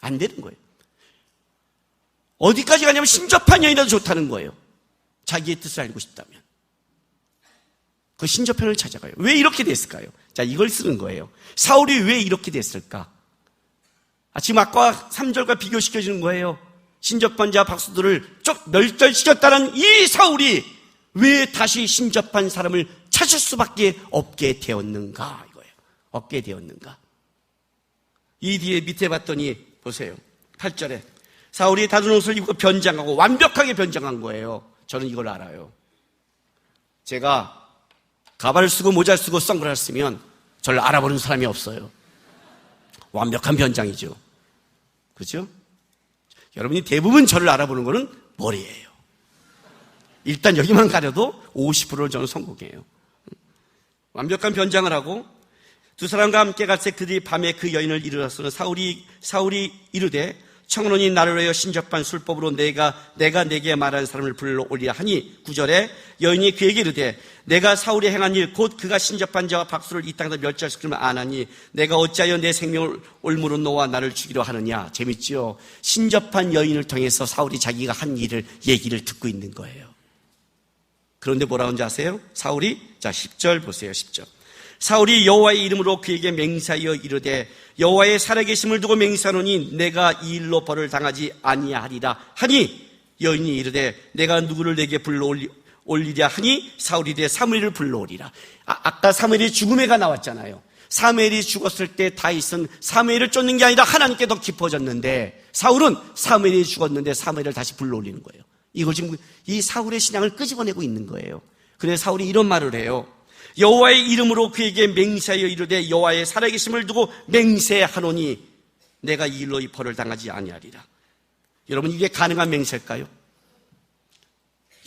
안 되는 거예요. 어디까지 가냐면 신접한 여인이라도 좋다는 거예요. 자기의 뜻을 알고 싶다면. 그 신접편을 찾아가요. 왜 이렇게 됐을까요? 자, 이걸 쓰는 거예요. 사울이 왜 이렇게 됐을까? 지금 아까 3절과 비교시켜주는 거예요. 신접한 자 박수들을 쭉 멸절시켰다는 이 사울이 왜 다시 신접한 사람을 찾을 수밖에 없게 되었는가? 이거예요. 없게 되었는가? 이 뒤에 밑에 봤더니 보세요. 8절에 사울이 다른 옷을 입고 변장하고 완벽하게 변장한 거예요. 저는 이걸 알아요. 제가 가발을 쓰고 모자를 쓰고 선글라스 쓰면 저를 알아보는 사람이 없어요. 완벽한 변장이죠. 그렇죠? 여러분이 대부분 저를 알아보는 거는 머리예요. 일단 여기만 가려도 50%를 저는 성공해요. 완벽한 변장을 하고 두 사람과 함께 갈새 그들이 밤에 그 여인을 이르렀으나 사울이 이르되 청론이 나를 위하여 신접한 술법으로 내가 내게 말하는 사람을 불러올리라 하니 9절에 여인이 그에게 이르되 내가 사울이 행한 일 곧 그가 신접한 자와 박수를 이 땅에서 멸절시키면 아나니 내가 어찌하여 내 생명을 올무로 놓아 나를 죽이려 하느냐. 재밌죠? 신접한 여인을 통해서 사울이 자기가 한 일을 얘기를 듣고 있는 거예요. 그런데 뭐라고 하는지 아세요? 사울이 10절 보세요. 10절 사울이 여호와의 이름으로 그에게 맹세하여 이르되 여호와의 살아계심을 두고 맹세하노니 내가 이 일로 벌을 당하지 아니하리라 하니 여인이 이르되 내가 누구를 내게 불러올리랴 하니 사울이 이르되 사무엘을 불러오리라. 아까 사무엘이 죽음에가 나왔잖아요. 사무엘이 죽었을 때 다윗은 사무엘을 쫓는 게 아니라 하나님께 더 깊어졌는데 사울은 사무엘이 죽었는데 사무엘을 다시 불러올리는 거예요. 이걸 지금 이 사울의 신앙을 끄집어내고 있는 거예요. 그래서 사울이 이런 말을 해요. 여호와의 이름으로 그에게 맹세하여 이르되 여호와의 살아계심을 두고 맹세하노니 내가 이 일로 이 벌을 당하지 아니하리라. 여러분 이게 가능한 맹세일까요?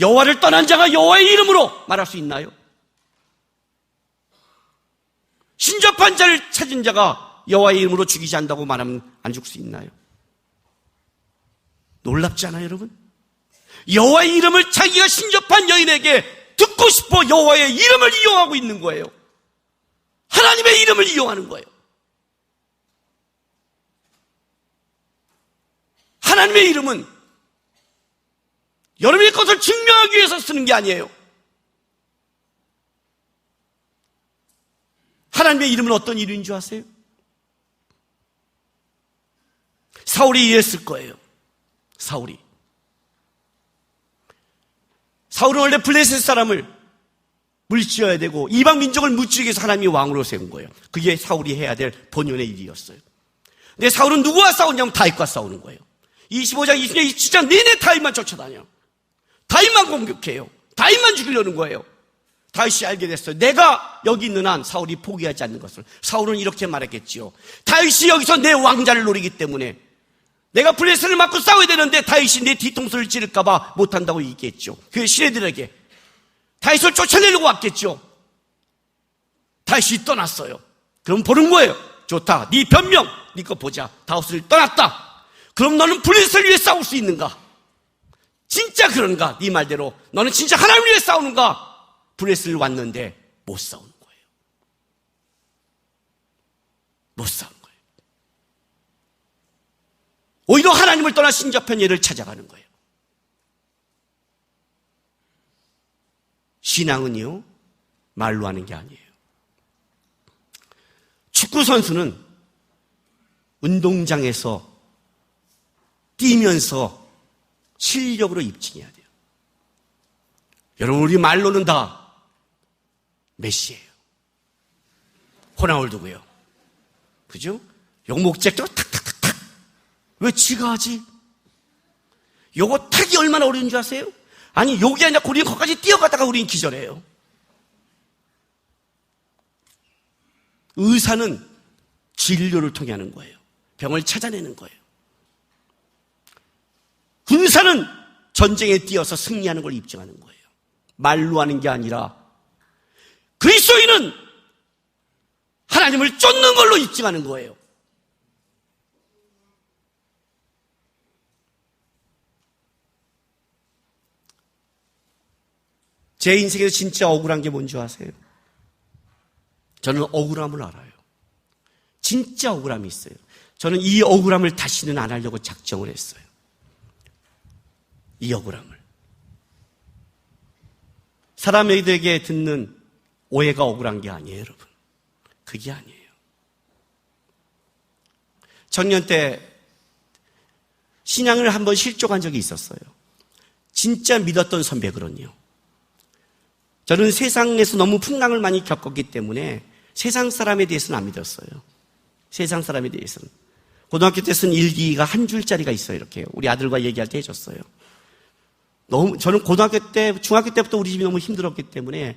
여호와를 떠난 자가 여호와의 이름으로 말할 수 있나요? 신접한 자를 찾은 자가 여호와의 이름으로 죽이지 않는다고 말하면 안 죽을 수 있나요? 놀랍지 않아요, 여러분? 여호와의 이름을 자기가 신접한 여인에게 듣고 싶어 여호와의 이름을 이용하고 있는 거예요. 하나님의 이름을 이용하는 거예요. 하나님의 이름은 여러분의 것을 증명하기 위해서 쓰는 게 아니에요. 하나님의 이름은 어떤 이름인 줄 아세요? 사울이 이랬을 거예요. 사울은 원래 블레셋 사람을 물리쳐야 되고 이방 민족을 무찌르기 위해서 하나님이 왕으로 세운 거예요. 그게 사울이 해야 될 본연의 일이었어요. 근데 사울은 누구와 싸우냐면 다윗과 싸우는 거예요. 25장, 20장, 27장 내내 다윗만 쫓아다녀. 다윗만 공격해요. 다윗만 죽이려는 거예요. 다윗이 알게 됐어요. 내가 여기 있는 한 사울이 포기하지 않는 것을. 사울은 이렇게 말했겠지요. 다윗이 여기서 내 왕자를 노리기 때문에 내가 블레셋을 맞고 싸워야 되는데 다윗이 내 뒤통수를 찌를까 봐 못한다고 얘기했죠. 그 시내들에게 다윗을 쫓아내려고 왔겠죠. 다윗이 떠났어요. 그럼 보는 거예요. 좋다. 네 변명 네 거 보자. 다윗을 떠났다. 그럼 너는 블레셋을 위해 싸울 수 있는가? 진짜 그런가? 네 말대로 너는 진짜 하나님을 위해 싸우는가? 블레셋을 왔는데 못 싸우는 거예요. 못 싸우는 거예요. 오히려 하나님을 떠나 신접한 예를 찾아가는 거예요. 신앙은요, 말로 하는 게 아니에요. 축구 선수는 운동장에서 뛰면서 실력으로 입증해야 돼요. 여러분, 우리 말로는 다 메시예요. 호나우두고요. 그죠? 용목잭도 탁탁탁탁. 왜 지가 하지? 요거 타기 얼마나 어려운 줄 아세요? 아니, 욕이 아니라 우리는 거기까지 뛰어가다가 우리는 기절해요. 의사는 진료를 통해 하는 거예요. 병을 찾아내는 거예요. 군사는 전쟁에 뛰어서 승리하는 걸 입증하는 거예요. 말로 하는 게 아니라 그리스도인은 하나님을 쫓는 걸로 입증하는 거예요. 제 인생에서 진짜 억울한 게 뭔지 아세요? 저는 억울함을 알아요. 진짜 억울함이 있어요. 저는 이 억울함을 다시는 안 하려고 작정을 했어요. 이 억울함을. 사람에게 듣는 오해가 억울한 게 아니에요, 여러분. 그게 아니에요. 청년 때 신앙을 한번 실족한 적이 있었어요. 진짜 믿었던 선배거든요. 저는 세상에서 너무 풍랑을 많이 겪었기 때문에 세상 사람에 대해서는 안 믿었어요. 세상 사람에 대해서는. 고등학교 때 쓴 일기가 한 줄짜리가 있어요. 이렇게 우리 아들과 얘기할 때 해줬어요. 저는 고등학교 때, 중학교 때부터 우리 집이 너무 힘들었기 때문에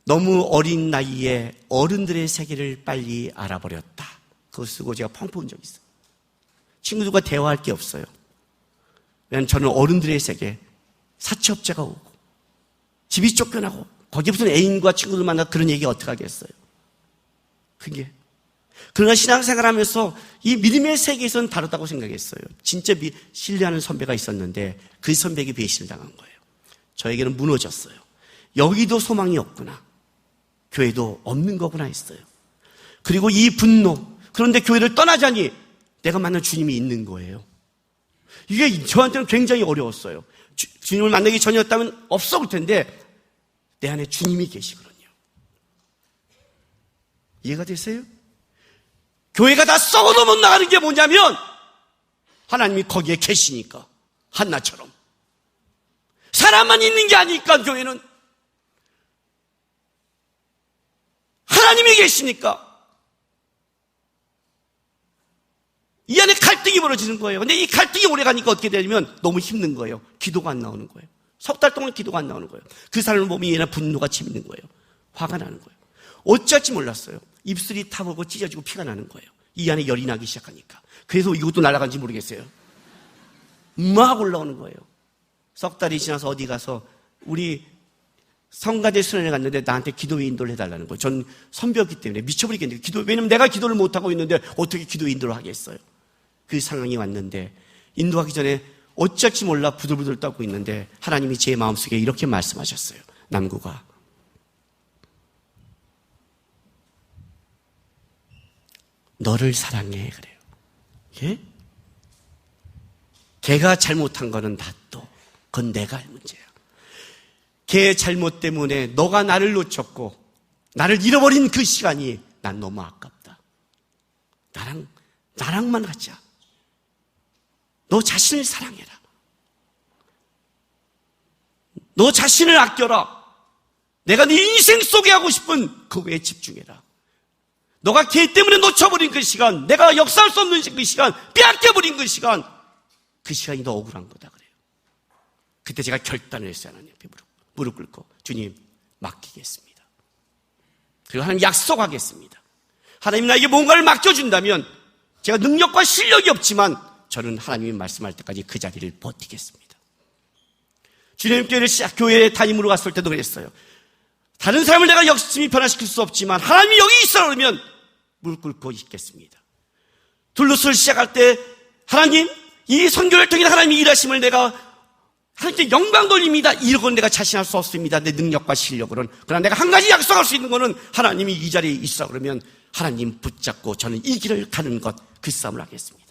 너무 어린 나이에 어른들의 세계를 빨리 알아버렸다. 그거 쓰고 제가 펑펑 운 적이 있어요. 친구들과 대화할 게 없어요. 왜냐하면 저는 어른들의 세계, 사채업자가 오고 집이 쫓겨나고 거기에 무슨 애인과 친구들 만나 그런 얘기 어떻게 하겠어요? 그게. 그러나 신앙생활하면서 이 믿음의 세계에서는 다르다고 생각했어요. 진짜 신뢰하는 선배가 있었는데 그 선배에게 배신을 당한 거예요. 저에게는 무너졌어요. 여기도 소망이 없구나. 교회도 없는 거구나 했어요. 그리고 이 분노, 그런데 교회를 떠나자니 내가 만난 주님이 있는 거예요. 이게 저한테는 굉장히 어려웠어요. 주님을 만나기 전이었다면 없었을 텐데 내 안에 주님이 계시거든요. 이해가 되세요? 교회가 다 썩어도 못 나가는 게 뭐냐면 하나님이 거기에 계시니까. 한나처럼 사람만 있는 게 아니니까. 교회는 하나님이 계시니까 이 안에 갈등이 벌어지는 거예요. 근데 이 갈등이 오래 가니까 어떻게 되냐면 너무 힘든 거예요. 기도가 안 나오는 거예요. 석 달 동안 기도가 안 나오는 거예요. 그 사람의 몸이 얘나 분노가 치미는 거예요. 화가 나는 거예요. 어찌할지 몰랐어요. 입술이 타보고 찢어지고 피가 나는 거예요. 이 안에 열이 나기 시작하니까. 그래서 이것도 날아간지 모르겠어요. 막 올라오는 거예요. 석 달이 지나서 어디 가서 우리 성가대 수련회 갔는데 나한테 기도의 인도를 해달라는 거예요. 전 선배였기 때문에 미쳐버리겠는데 왜냐면 내가 기도를 못하고 있는데 어떻게 기도의 인도를 하겠어요. 그 상황이 왔는데 인도하기 전에 어찌할지 몰라 부들부들 떨고 있는데 하나님이 제 마음속에 이렇게 말씀하셨어요. 남구가 너를 사랑해 그래요. 예? 걔가 잘못한 거는 놔둬. 그건 내가 할 문제야. 걔의 잘못 때문에 너가 나를 놓쳤고 나를 잃어버린 그 시간이 난 너무 아깝다. 나랑만 하자. 너 자신을 사랑해라. 너 자신을 아껴라. 내가 네 인생 속에 하고 싶은 그거에 집중해라. 너가 걔 때문에 놓쳐버린 그 시간, 내가 역사할 수 없는 그 시간, 빼앗겨버린 그 시간, 그 시간이 더 억울한 거다 그래요. 그때 제가 결단을 했어요. 하나님 앞에 무릎 꿇고 주님 맡기겠습니다. 그리고 하나님 약속하겠습니다. 하나님 나에게 뭔가를 맡겨준다면 제가 능력과 실력이 없지만 저는 하나님이 말씀할 때까지 그 자리를 버티겠습니다. 주님교회를 교회에 담임으로 갔을 때도 그랬어요. 다른 사람을 내가 열심히 변화시킬 수 없지만 하나님이 여기 있어 그러면 무릎 꿇고 있겠습니다. 둘루스를 시작할 때 하나님 이 선교를 통해 하나님이 일하심을 내가 하나님께 영광 돌립니다. 이건 내가 자신할 수 없습니다. 내 능력과 실력으로는. 그러나 내가 한 가지 약속할 수 있는 것은 하나님이 이 자리에 있어 그러면 하나님 붙잡고 저는 이 길을 가는 것, 그 싸움을 하겠습니다.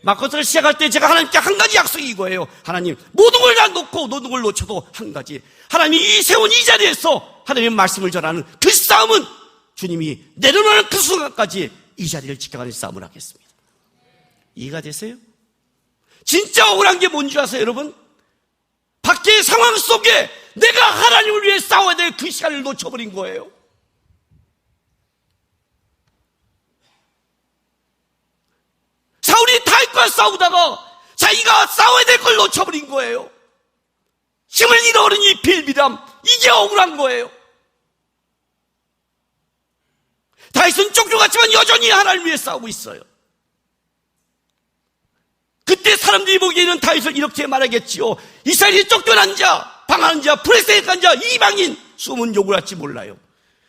마커스를 시작할 때 제가 하나님께 한 가지 약속이 이거예요. 하나님 모든 걸 다 놓고 모든 걸 놓쳐도 한 가지. 하나님이 세운 이 자리에서 하나님의 말씀을 전하는 그 싸움은 주님이 내려놓는 그 순간까지 이 자리를 지켜가는 싸움을 하겠습니다. 이해가 되세요? 진짜 억울한 게 뭔지 아세요 여러분? 밖의 상황 속에 내가 하나님을 위해 싸워야 될 그 시간을 놓쳐버린 거예요. 사울이 다윗과 싸우다가 자기가 싸워야 될 걸 놓쳐버린 거예요. 힘을 잃어버린 이 빌빌함, 이게 억울한 거예요. 다윗은 쫓겨갔지만 여전히 하나님을 위해 싸우고 있어요. 그때 사람들이 보기에는 다윗을 이렇게 말하겠지요. 이스라엘이 쫓겨난 자, 방황한 자, 브레스에 자, 이방인, 숨은 욕을 할지 몰라요.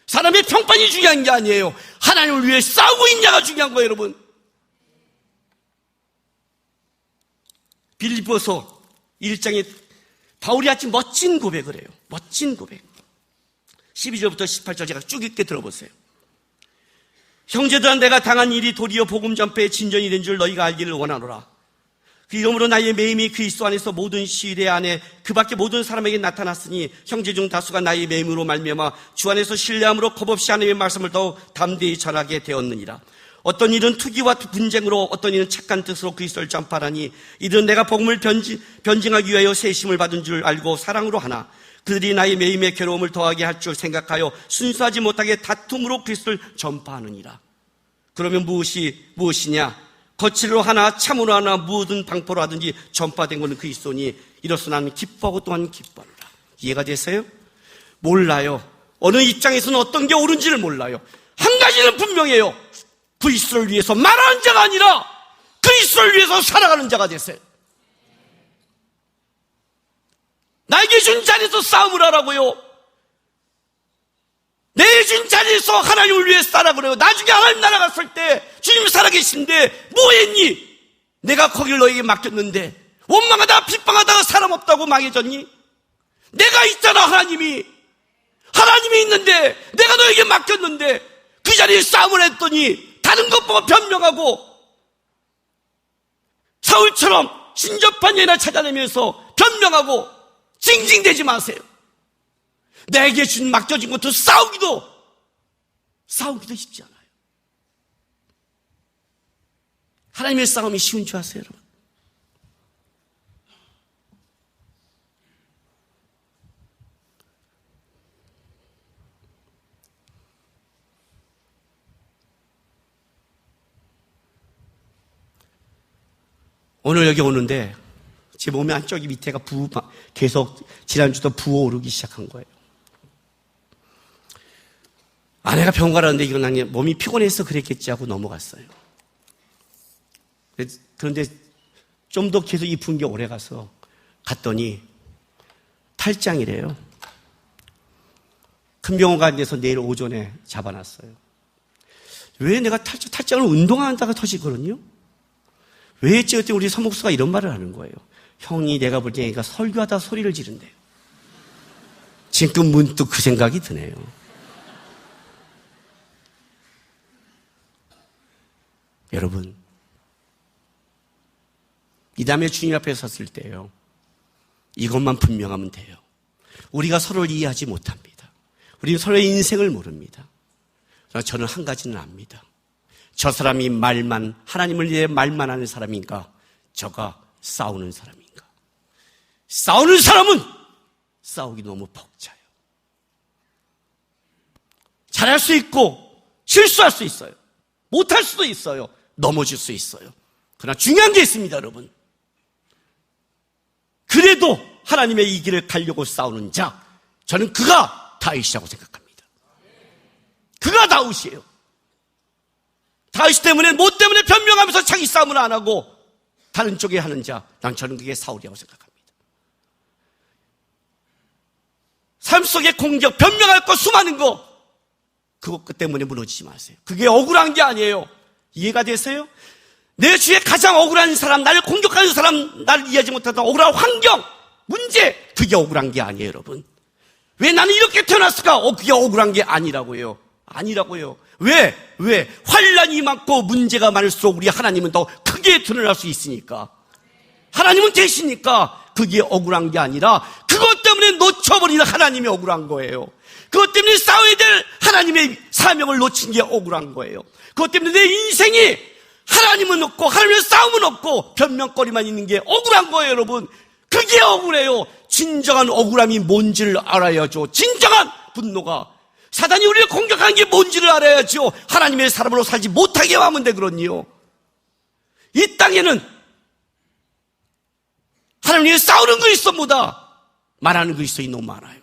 사람의 평판이 중요한 게 아니에요. 하나님을 위해 싸우고 있냐가 중요한 거예요, 여러분. 빌립보서 1장에 바울이 아주 멋진 고백을 해요. 멋진 고백. 12절부터 18절 제가 쭉 읽게 들어보세요. 형제들아, 내가 당한 일이 도리어 복음 전파의 진전이 된 줄 너희가 알기를 원하노라. 그 이름으로 나의 매임이 그리스도 안에서 모든 시대 안에 그 밖에 모든 사람에게 나타났으니 형제 중 다수가 나의 매임으로 말미암아 주 안에서 신뢰함으로 겁없이 하나님의 말씀을 더욱 담대히 전하게 되었느니라. 어떤 일은 투기와 분쟁으로, 어떤 일은 착한 뜻으로 그리스도를 전파하니 이들은 내가 복음을 변증하기 위하여 세심을 받은 줄 알고 사랑으로 하나 그들이 나의 매임에 괴로움을 더하게 할 줄 생각하여 순수하지 못하게 다툼으로 그리스도를 전파하느니라. 그러면 무엇이냐? 거칠로 하나 참으로 하나 무엇든 방포로 하든지 전파된 것은 그리스도니 이로써 나는 기뻐하고 또한 기뻐하노라. 이해가 되세요? 몰라요. 어느 입장에서는 어떤 게 옳은지를 몰라요. 한 가지는 분명해요. 그리스도를 위해서 말하는 자가 아니라 그리스도를 위해서 살아가는 자가 되세요. 나에게 준 자리에서 싸움을 하라고요. 내 준 자리에서 하나님을 위해 살아보래요. 나중에 하나님 나라 갔을 때 주님 살아계신데 뭐했니? 내가 거기를 너에게 맡겼는데 원망하다가 빗방하다가 사람 없다고 망해졌니? 내가 있잖아. 하나님이 있는데 내가 너에게 맡겼는데 그 자리에 싸움을 했더니 다른 것 보고 변명하고 사울처럼 신접한 여인을 찾아내면서 변명하고 징징대지 마세요. 내게 맡겨진 것도 싸우기도 쉽지 않아요. 하나님의 싸움이 쉬운 줄 아세요, 여러분? 오늘 여기 오는데 제 몸의 안쪽이 밑에가 계속 지난주도 부어오르기 시작한 거예요. 아내가 병원 가라는데 이건 그냥 몸이 피곤해서 그랬겠지 하고 넘어갔어요. 그런데 좀 더 계속 이 분기 오래 가서 갔더니 탈장이래요. 큰 병원 가는 데서 내일 오전에 잡아놨어요. 왜 내가 탈장을 운동한다가 터지거든요? 왜 했지? 그때 우리 사목수가 이런 말을 하는 거예요. 형이 내가 볼 때 얘가 설교하다 소리를 지른대요. 지금 문득 그 생각이 드네요. 여러분, 이 다음에 주님 앞에 섰을 때요, 이것만 분명하면 돼요. 우리가 서로를 이해하지 못합니다. 우리는 서로의 인생을 모릅니다. 그러나 저는 한 가지는 압니다. 저 사람이 하나님을 위해 말만 하는 사람인가? 저가 싸우는 사람인가? 싸우는 사람은 싸우기 너무 벅차요. 잘할 수 있고 실수할 수 있어요. 못할 수도 있어요. 넘어질 수 있어요. 그러나 중요한 게 있습니다, 여러분. 그래도 하나님의 이 길을 가려고 싸우는 자, 저는 그가 다윗이라고 생각합니다. 그가 다윗이에요. 다윗 때문에, 뭐 때문에 변명하면서 자기 싸움을 안 하고 다른 쪽에 하는 자, 저는 그게 사울이라고 생각합니다. 삶 속의 공격, 변명할 거 수많은 거, 그것 때문에 무너지지 마세요. 그게 억울한 게 아니에요. 이해가 되세요? 내 주위에 가장 억울한 사람, 나를 공격하는 사람, 나를 이해하지 못하던 억울한 환경, 문제, 그게 억울한 게 아니에요, 여러분. 왜 나는 이렇게 태어났을까? 그게 억울한 게 아니라고요. 아니라고요. 왜? 환난이 많고 문제가 많을수록 우리 하나님은 더 크게 드러날 수 있으니까. 하나님은 되시니까 그게 억울한 게 아니라 그것 때문에 놓쳐버리는 하나님이 억울한 거예요. 그것 때문에 싸워야 될 하나님의 사명을 놓친 게 억울한 거예요. 그것 때문에 내 인생이 하나님은 없고 하나님의 싸움은 없고 변명거리만 있는 게 억울한 거예요, 여러분. 그게 억울해요. 진정한 억울함이 뭔지를 알아야죠. 진정한 분노가. 사단이 우리를 공격하는 게 뭔지를 알아야죠. 하나님의 사람으로 살지 못하게 하면 되거든요. 이 땅에는 하나님이 싸우는 그리스도보다 말하는 그리스도인이 너무 많아요.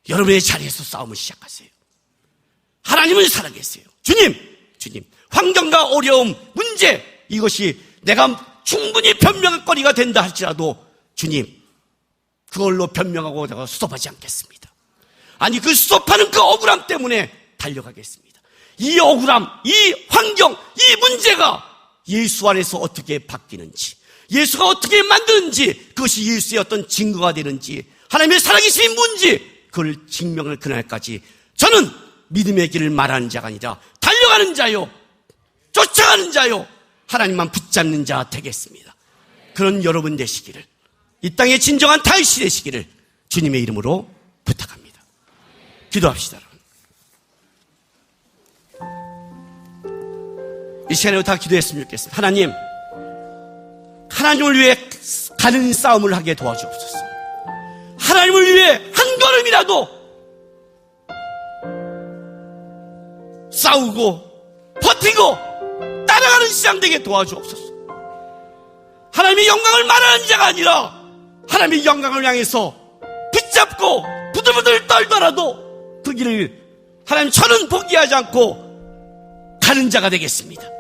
여러분의 자리에서 싸움을 시작하세요. 하나님을 살아계세요. 주님, 환경과 어려움, 문제, 이것이 내가 충분히 변명할 거리가 된다 할지라도 주님, 그걸로 변명하고 내가 스톱하지 않겠습니다. 아니, 그 스톱하는 그 억울함 때문에 달려가겠습니다. 이 억울함, 이 환경, 이 문제가 예수 안에서 어떻게 바뀌는지, 예수가 어떻게 만드는지, 그것이 예수의 어떤 증거가 되는지, 하나님의 살아계심이 뭔지 그걸 증명할 그날까지 저는 믿음의 길을 말하는 자가 아니라 달려가는 자요, 쫓아가는 자요, 하나님만 붙잡는 자 되겠습니다. 그런 여러분 되시기를, 이 땅의 진정한 다윗이 되시기를 주님의 이름으로 부탁합니다. 기도합시다. 이 시간에 다 기도했으면 좋겠습니다. 하나님, 하나님을 위해 가는 싸움을 하게 도와주옵소서. 하나님을 위해 한 걸음이라도 싸우고 버티고 따라가는 시장 되게 도와주옵소서. 하나님의 영광을 말하는 자가 아니라 하나님의 영광을 향해서 붙잡고 부들부들 떨더라도 그 길을 하나님 저는 포기하지 않고 가는 자가 되겠습니다.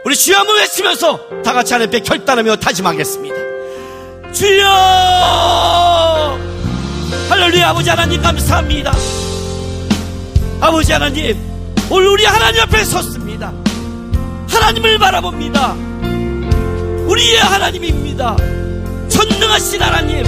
우리 주여 한번 외치면서 다 같이 하나님 앞에 결단하며 다짐하겠습니다. 주여! 할렐루야. 아버지 하나님 감사합니다. 아버지 하나님, 오늘 우리 하나님 앞에 섰습니다. 하나님을 바라봅니다. 우리의 하나님입니다. 전능하신 하나님,